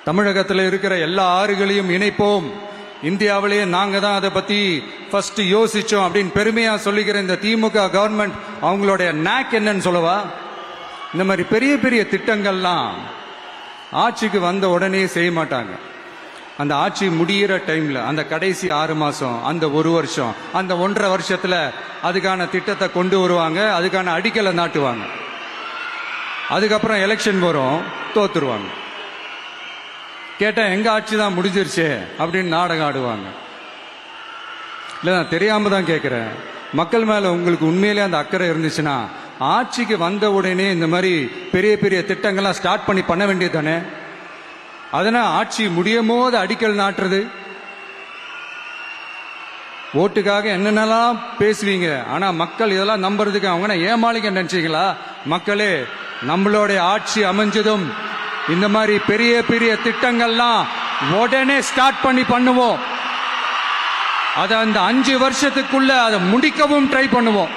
தமிழகத்தில் இருக்கிற எல்லா ஆறுகளையும் இணைப்போம், இந்தியாவிலேயே நாங்க தான் அதை பத்தி ஃபர்ஸ்ட் யோசிச்சோம் அப்படின்னு பெருமையா சொல்லிக்கிற இந்த திமுக கவர்மெண்ட் அவங்களுடைய நாக் என்னன்னு சொல்லவா? இந்த மாதிரி பெரிய பெரிய திட்டங்கள்லாம் ஆட்சிக்கு வந்த உடனே செய்ய மாட்டாங்க. அந்த ஆட்சி முடிகிற டைம்ல, அந்த கடைசி 6 மாசம், அந்த 1 வருஷம், அந்த 1.5 வருஷத்துல அதுக்கான திட்டத்தை கொண்டு வருவாங்க, அதுக்கான அடிக்கலை நாட்டுவாங்க. அதுக்கப்புறம் எலெக்ஷன் வரும், தோத்துருவாங்க. கேட்டா எங்க ஆட்சி தான் முடிஞ்சிருச்சு அப்படின்னு நாடகம் ஆடுவாங்க. இல்ல நான் தெரியாம தான் கேட்கிறேன். மக்கள் மேல உங்களுக்கு உண்மையிலே அந்த அக்கறை இருந்துச்சுன்னா ஆட்சிக்கு வந்த உடனே இந்த மாதிரி பெரிய பெரிய திட்டங்கள்லாம் ஸ்டார்ட் பண்ண வேண்டியது தானே. அதனால ஆட்சி முடியும் போது அடிக்கல் நாட்டுறது, ஓட்டுக்காக என்னென்னலாம் பேசுவீங்க. ஆனா மக்கள் இதெல்லாம் நம்புறதுக்கு அவங்க ஏமாளிங்க நினைச்சீங்களா? மக்களே, நம்மளுடைய ஆட்சி அமைஞ்சதும் இந்த மாதிரி பெரிய பெரிய திட்டங்கள்லாம் உடனே ஸ்டார்ட் பண்ணுவோம். அதை அந்த 5 வருஷத்துக்குள்ள அதை முடிக்கவும் ட்ரை பண்ணுவோம்.